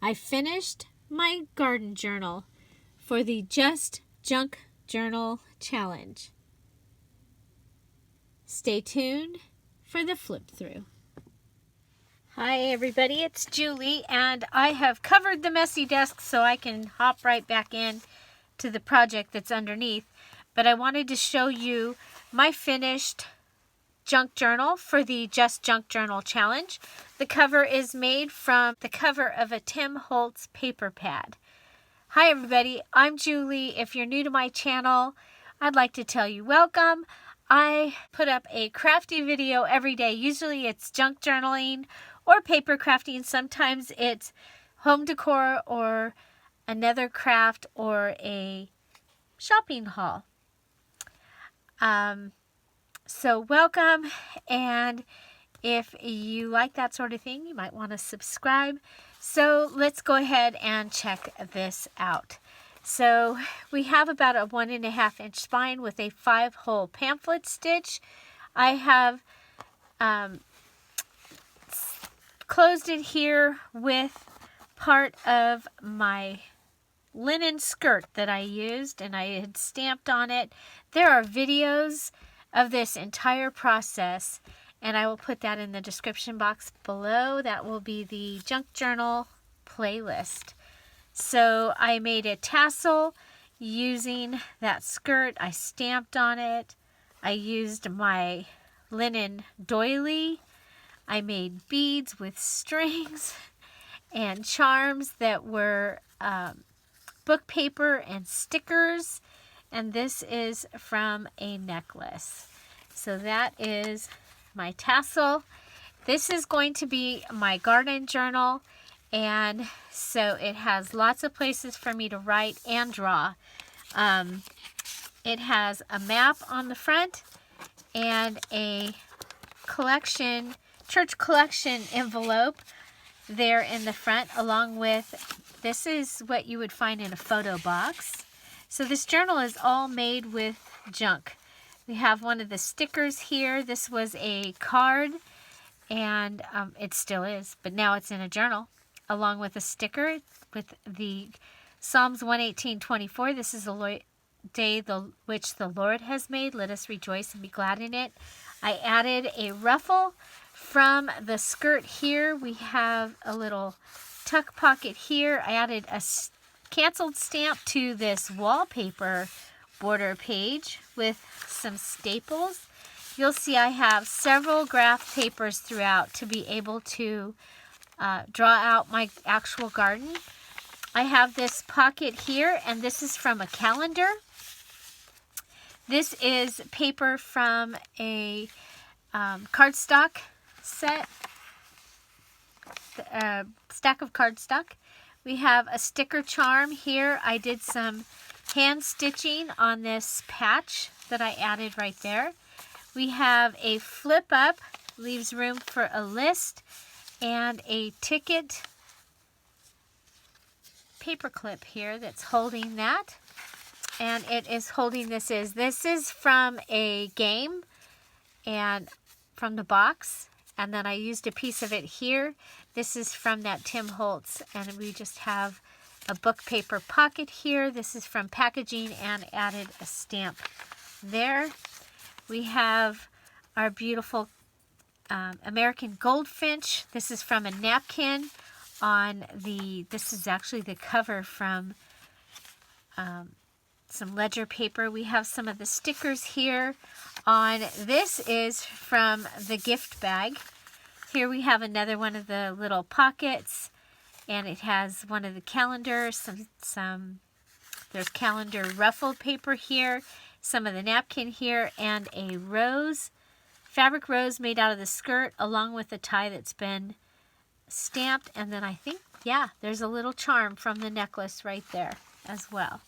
I finished my garden journal for the Just Junk Journal Challenge. Stay tuned for the flip through. Hi everybody, it's Julie, and I have covered the messy desk so I can hop right back in to the project that's underneath. But I wanted to show you my finished junk journal for the Just Junk Journal Challenge. The cover is made from the cover of a Tim Holtz paper pad. Hi everybody, I'm Julie. If you're new to my channel, I'd like to tell you welcome. I put up a crafty video every day. Usually it's junk journaling or paper crafting. Sometimes it's home decor or another craft or a shopping haul. So welcome, and if you like that sort of thing, you might want to subscribe. So let's go ahead and check this out. So we have about a 1.5 inch spine with a 5-hole pamphlet stitch. I have closed it here with part of my linen skirt that I used, and I had stamped on it. There are videos of this entire process, and I will put that in the description box below. That will be the junk journal playlist. So I made a tassel using that skirt. I stamped on it. I used my linen doily. I made beads with strings and charms that were book paper and stickers. And this is from a necklace. So that is my tassel. This is going to be my garden journal. And so it has lots of places for me to write and draw. It has a map on the front and a church collection envelope there in the front, along with, this is what you would find in a photo box. So this journal is all made with junk. We have one of the stickers here. This was a card, and it still is, but now it's in a journal, along with a sticker with the Psalms 118:24. This is the day which the Lord has made. Let us rejoice and be glad in it. I added a ruffle from the skirt here. We have a little tuck pocket here. I added a canceled stamp to this wallpaper border page with some staples. You'll see I have several graph papers throughout to be able to draw out my actual garden. I have this pocket here, and this is from a calendar. This is paper from a cardstock set, stack of cardstock. We have a sticker charm here. I did some hand stitching on this patch that I added right there. We have a flip up, leaves room for a list, and a ticket paper clip here that's holding that. And it is holding this is from a game and from the box. And then I used a piece of it here. This is from that Tim Holtz, and we just have a book paper pocket here. This is from packaging and added a stamp there. We have our beautiful American goldfinch. This is from a napkin on this is actually the cover from some ledger paper. We have some of the stickers here on, this is from the gift bag. Here we have another one of the little pockets, and it has one of the calendars, there's calendar ruffled paper here, some of the napkin here, and a rose, fabric rose made out of the skirt, along with a tie that's been stamped. And then I think, yeah, there's a little charm from the necklace right there as well.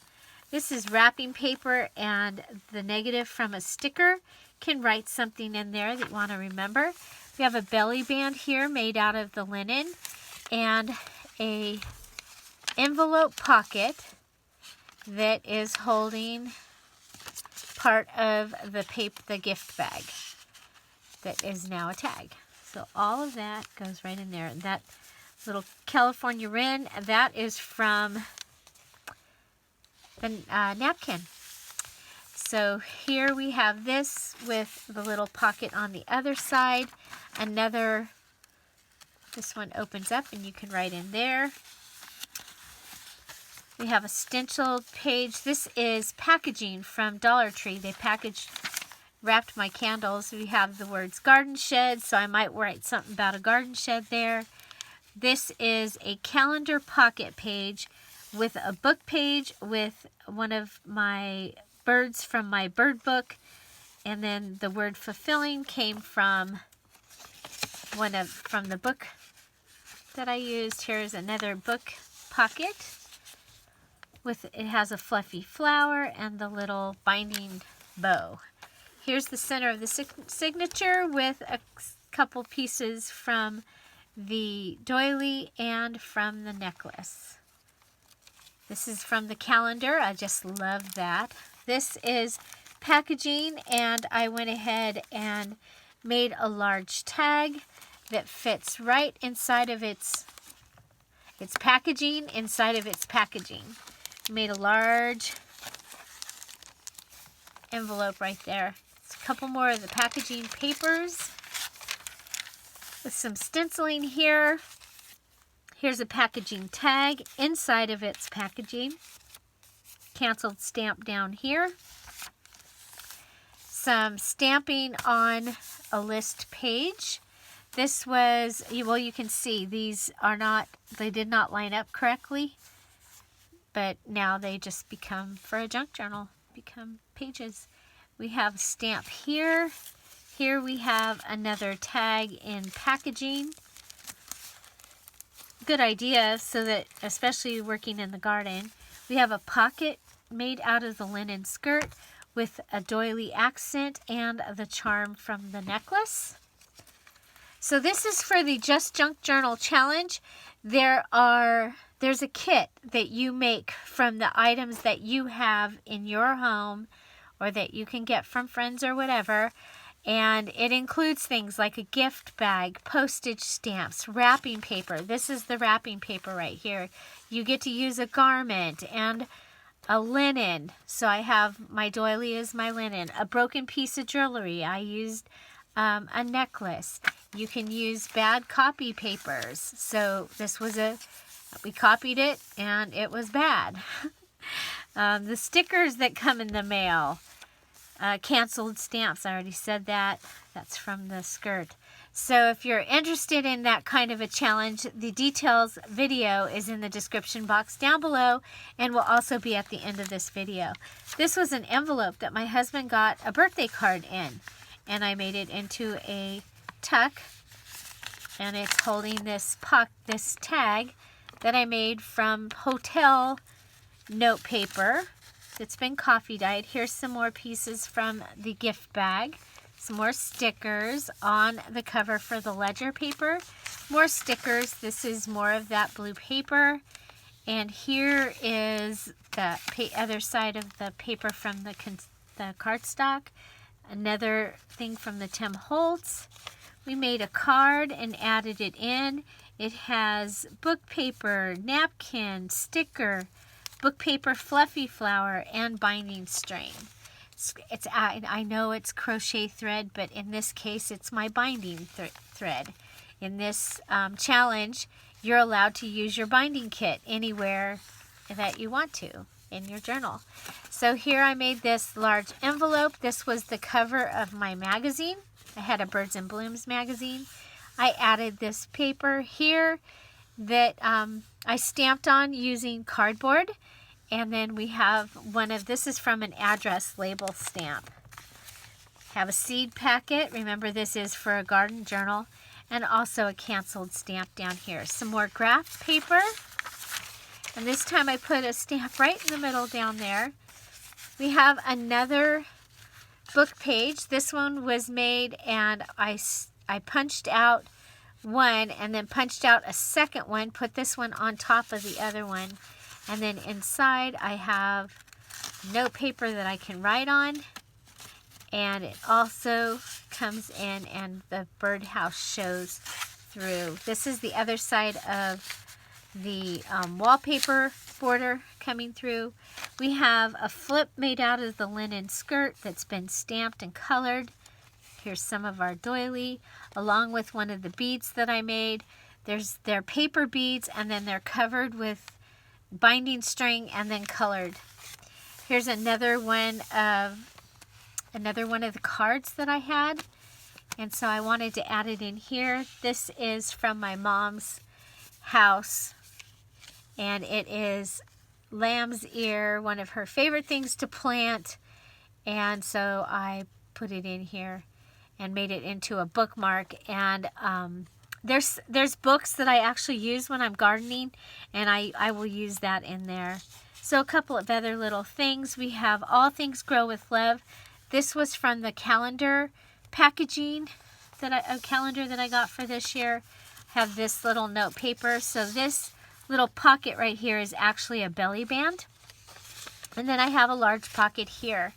This is wrapping paper, and the negative from a sticker can write something in there that you want to remember. We have a belly band here made out of the linen, and a envelope pocket that is holding part of the gift bag that is now a tag. So all of that goes right in there. And that little California wren. That is from the napkin. So here we have this with the little pocket on the other side. Another, this one opens up and you can write in there. We have a stenciled page. This is packaging from Dollar Tree. They wrapped my candles. We have the words garden shed, so I might write something about a garden shed there. This is a calendar pocket page with a book page with one of my birds from my bird book. And then the word fulfilling came from from the book that I used. Here's another book pocket. It has a fluffy flower and the little binding bow. Here's the center of the signature with a couple pieces from the doily and from the necklace. This is from the calendar. I just love that. This is packaging, and I went ahead and made a large tag that fits right inside of its packaging, inside of its packaging. Made a large envelope right there. It's a couple more of the packaging papers with some stenciling here. Here's a packaging tag inside of its packaging. Canceled stamp down here. Some stamping on a list page. This was, well, you can see these are not, they did not line up correctly, but now they just become, for a junk journal, become pages. We have a stamp here. Here we have another tag in packaging. Good idea, so that, especially working in the garden, we have a pocket made out of the linen skirt with a doily accent and the charm from the necklace. So this is for the Just Junk Journal Challenge. There's a kit that you make from the items that you have in your home or that you can get from friends or whatever. And it includes things like a gift bag, postage stamps, wrapping paper. This is the wrapping paper right here. You get to use a garment and a linen. So I have my doily is my linen. A broken piece of jewelry. I used a necklace. You can use bad copy papers. So this was we copied it and it was bad. The stickers that come in the mail. Canceled stamps, I already said that. That's from the skirt. So if you're interested in that kind of a challenge, the details video is in the description box down below and will also be at the end of this video. This was an envelope that my husband got a birthday card in, and I made it into a tuck, and it's holding this tag that I made from hotel note paper. It's been coffee dyed. Here's some more pieces from the gift bag. Some more stickers on the cover for the ledger paper. More stickers. This is more of that blue paper. And here is the other side of the paper from the cardstock. Another thing from the Tim Holtz. We made a card and added it in. It has book paper, napkin, sticker, book paper, fluffy flower, and binding string. I know it's crochet thread, but in this case, it's my binding thread. In this challenge, you're allowed to use your binding kit anywhere that you want to in your journal. So here I made this large envelope. This was the cover of my magazine. I had a Birds and Blooms magazine. I added this paper here that I stamped on using cardboard. And then we have this is from an address label stamp. Have a seed packet. Remember, this is for a garden journal. And also a canceled stamp down here. Some more graph paper. And this time I put a stamp right in the middle down there. We have another book page. This one was made, and I punched out one and then punched out a second one. Put this one on top of the other one. And then inside I have note paper that I can write on. And it also comes in, and the birdhouse shows through. This is the other side of the wallpaper border coming through. We have a flip made out of the linen skirt that's been stamped and colored. Here's some of our doily, along with one of the beads that I made. They're paper beads, and then they're covered with binding string and then colored. Here's another one of the cards that I had, and so I wanted to add it in here. This is from my mom's house, and it is lamb's ear, one of her favorite things to plant, and so I put it in here and made it into a bookmark. And there's books that I actually use when I'm gardening, and I will use that in there. So a couple of other little things. We have All Things Grow with Love. This was from the calendar packaging, a calendar that I got for this year. I have this little note paper. So this little pocket right here is actually a belly band. And then I have a large pocket here.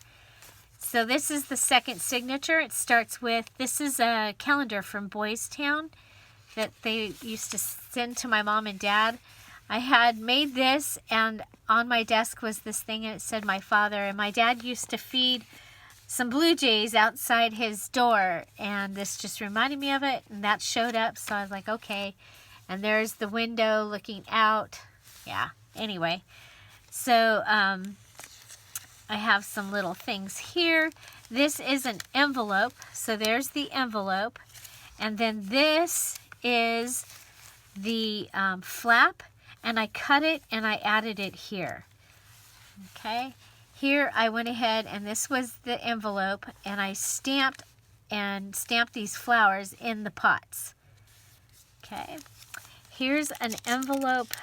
So this is the second signature. It starts with, this is a calendar from Boys Town that they used to send to my mom and dad. I had made this, and on my desk was this thing, and it said my father. And my dad used to feed some blue jays outside his door, and this just reminded me of it, and that showed up. So I was like, okay. And there's the window looking out. Yeah, anyway. So I have some little things here. This is an envelope. So there's the envelope. And then this is the flap, and I cut it and I added it here. Okay. Here I went ahead, and this was the envelope, and I stamped these flowers in the pots. Okay. Here's an envelope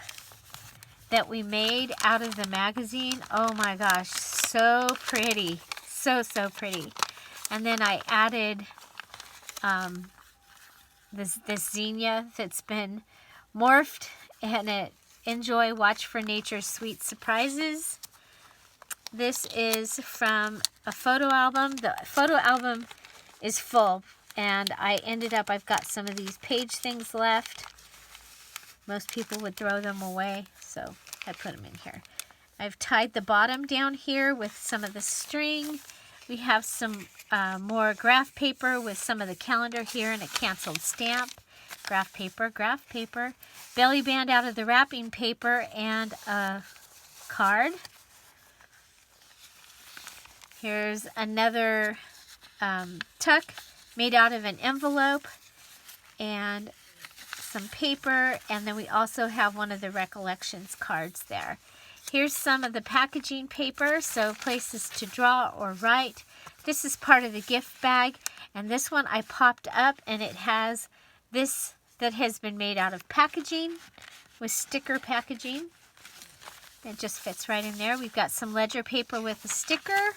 that we made out of the magazine. Oh my gosh, so pretty. So pretty. And then I added this zinnia that's been morphed, and it enjoy, watch for nature's sweet surprises. This is from a photo album. The photo album is full, and I've got some of these page things left. Most people would throw them away, so I put them in here. I've tied the bottom down here with some of the string. We have some more graph paper with some of the calendar here and a canceled stamp. Graph paper. Belly band out of the wrapping paper and a card. Here's another tuck made out of an envelope and some paper, and then we also have one of the recollections cards there. Here's some of the packaging paper, so places to draw or write. This is part of the gift bag, and this one I popped up, and it has this that has been made out of packaging with sticker packaging. It just fits right in there. We've got some ledger paper with a sticker,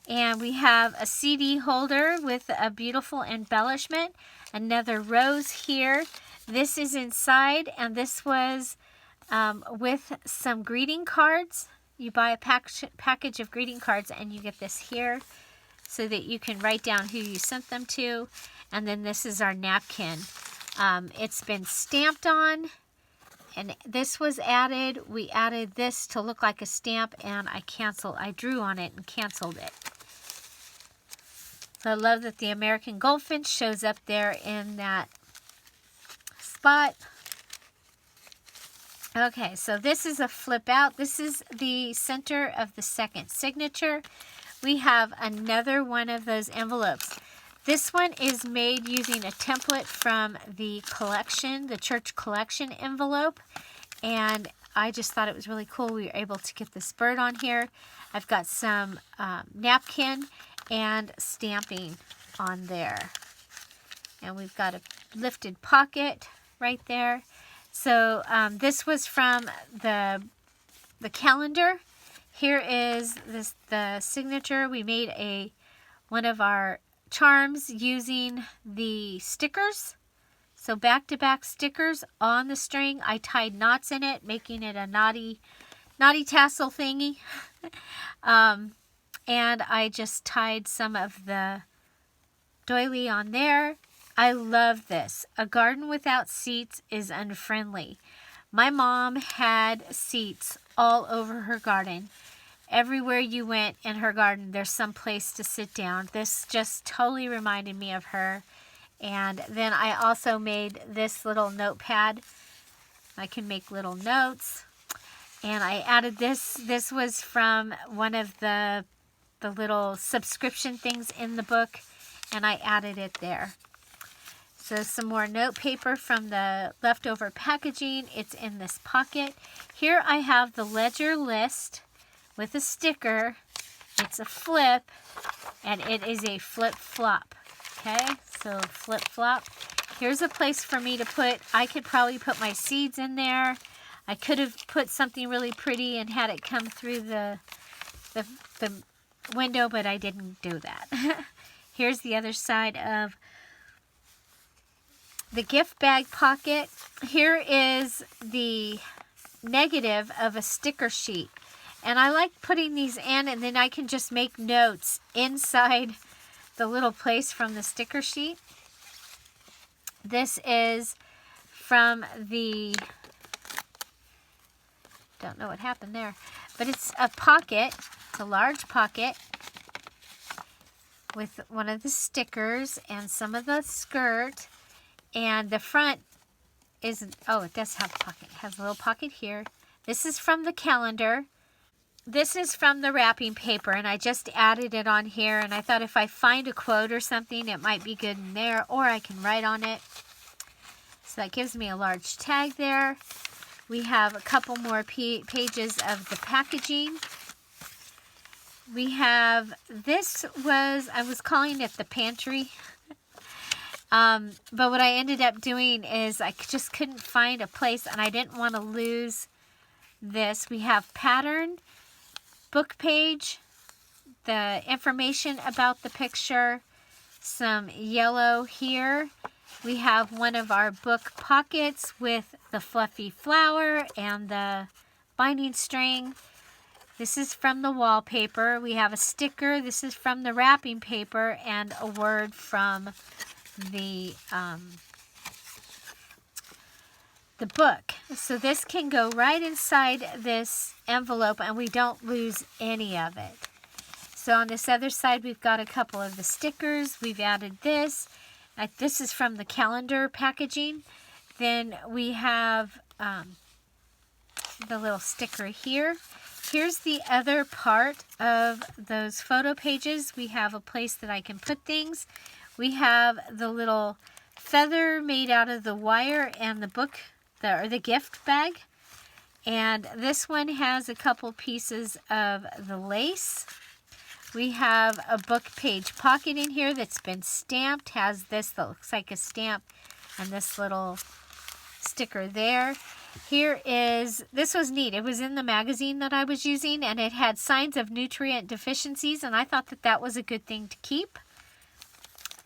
and we have a CD holder with a beautiful embellishment. Another rose here. This is inside, and this was with some greeting cards. You buy a package of greeting cards, and you get this here so that you can write down who you sent them to. And then this is our napkin. It's been stamped on, and this was added. We added this to look like a stamp, and I drew on it and canceled it. So I love that the American goldfinch shows up there in that spot. Okay, so this is a flip out. This is the center of the second signature. We have another one of those envelopes. This one is made using a template from the collection, the church collection envelope. And I just thought it was really cool. We were able to get this bird on here. I've got some napkin and stamping on there. And we've got a lifted pocket right there. So this was from the calendar. Here is the signature. We made one of our charms using the stickers. So back-to-back stickers on the string. I tied knots in it, making it a naughty tassel thingy. And I just tied some of the doily on there. I love this. A garden without seats is unfriendly. My mom had seats all over her garden. Everywhere you went in her garden, there's some place to sit down. This just totally reminded me of her. And then I also made this little notepad. I can make little notes. And I added this. This was from one of the little subscription things in the book. And I added it there. So some more note paper from the leftover packaging. It's in this pocket. Here I have the ledger list with a sticker. It's a flip, and it is a flip-flop. Okay, so flip-flop. Here's a place for me to put, I could probably put my seeds in there. I could have put something really pretty and had it come through the window, but I didn't do that. Here's the other side of the gift bag pocket. Here is the negative of a sticker sheet. And I like putting these in, and then I can just make notes inside the little place from the sticker sheet. This is from the, don't know what happened there, but it's a pocket. It's a large pocket with one of the stickers and some of the skirt. And the front isn't, oh, it does have a pocket. It has a little pocket here. This is from the calendar. This is from the wrapping paper, and I just added it on here. And I thought if I find a quote or something, it might be good in there, or I can write on it. So that gives me a large tag there. We have a couple more pages of the packaging. We have, this was, I was calling it the pantry. But what I ended up doing is I just couldn't find a place, and I didn't want to lose this. We have pattern, book page, the information about the picture, some yellow here. We have one of our book pockets with the fluffy flower and the binding string. This is from the wallpaper. We have a sticker. This is from the wrapping paper, and a word from the book. So this can go right inside this envelope, and we don't lose any of it. So on this other side, we've got a couple of the stickers. We've added this. This is from the calendar packaging. Then we have the little sticker here. Here's the other part of those photo pages. We have a place that I can put things. We have the little feather made out of the wire and the book, or the gift bag. And this one has a couple pieces of the lace. We have a book page pocket in here that's been stamped. Has this that looks like a stamp, and this little sticker there. Here is, this was neat. It was in the magazine that I was using, and it had signs of nutrient deficiencies, and I thought that that was a good thing to keep.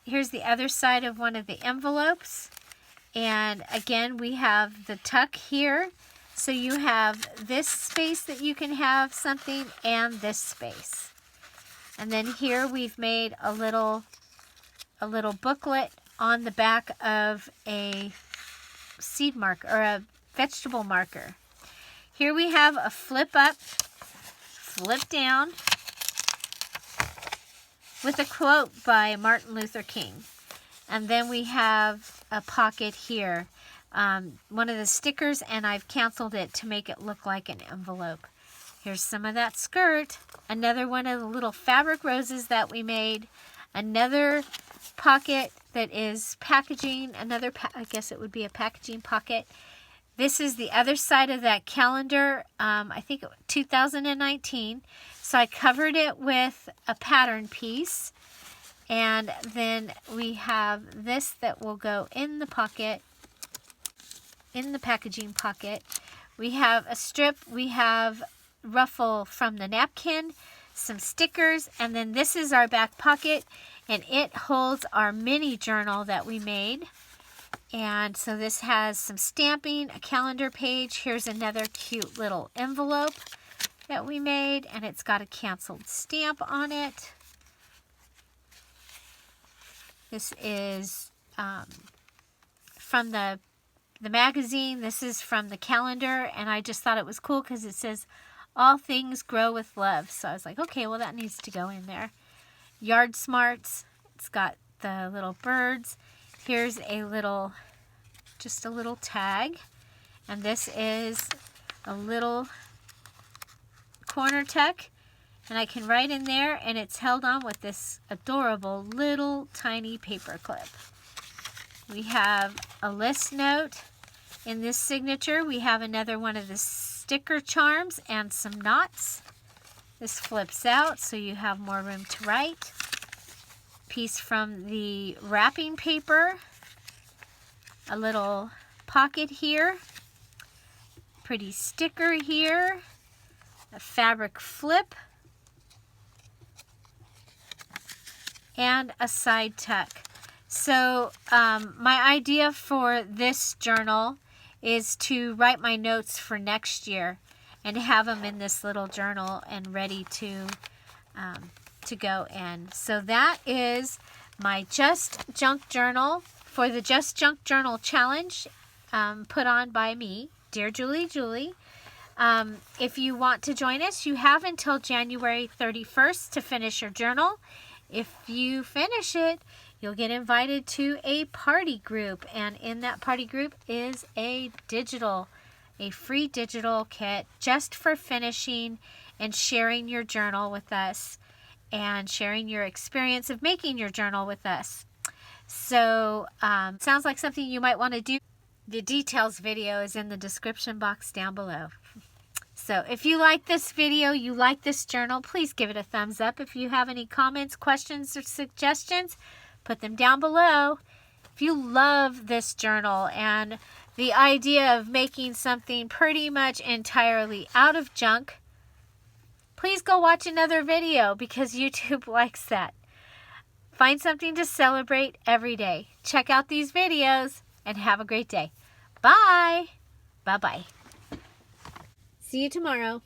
Here's the other side of one of the envelopes. And again, we have the tuck here. So you have this space that you can have something, and this space. And then here we've made a little booklet on the back of a seed marker, or a vegetable marker. Here we have a flip up, flip down, with a quote by Martin Luther King. And then we have a pocket here. One of the stickers, and I've canceled it to make it look like an envelope. Here's some of that skirt. Another one of the little fabric roses that we made. Another pocket that is packaging. Another, I guess it would be a packaging pocket. This is the other side of that calendar. I think 2019. So I covered it with a pattern piece. And then we have this that will go in the pocket, in the packaging pocket. We have a strip. We have ruffle from the napkin, some stickers, and then this is our back pocket, and it holds our mini journal that we made. And so this has some stamping, a calendar page. Here's another cute little envelope that we made, and it's got a canceled stamp on it. This is from the magazine. This is from the calendar, and I just thought it was cool because it says, all things grow with love. So I was like, okay, well, that needs to go in there. Yard Smarts. It's got the little birds. Here's a little, just a little tag. And this is a little corner tuck. And I can write in there, and it's held on with this adorable little tiny paper clip. We have a list note. In this signature, we have another one of the sticker charms and some knots. This flips out so you have more room to write. Piece from the wrapping paper. A little pocket here. Pretty sticker here. A fabric flip. And a side tuck. So my idea for this journal is to write my notes for next year and have them in this little journal and ready to go in. So that is my Just Junk Journal for the Just Junk Journal Challenge put on by me, Dear Julie. If you want to join us, you have until January 31st to finish your journal. If you finish it, you'll get invited to a party group, and in that party group is a free digital kit just for finishing and sharing your journal with us and sharing your experience of making your journal with us. So, sounds like something you might want to do. The details video is in the description box down below. So if you like this video, you like this journal, please give it a thumbs up. If you have any comments, questions, or suggestions, put them down below. If you love this journal and the idea of making something pretty much entirely out of junk, please go watch another video because YouTube likes that. Find something to celebrate every day. Check out these videos and have a great day. Bye. Bye-bye. See you tomorrow.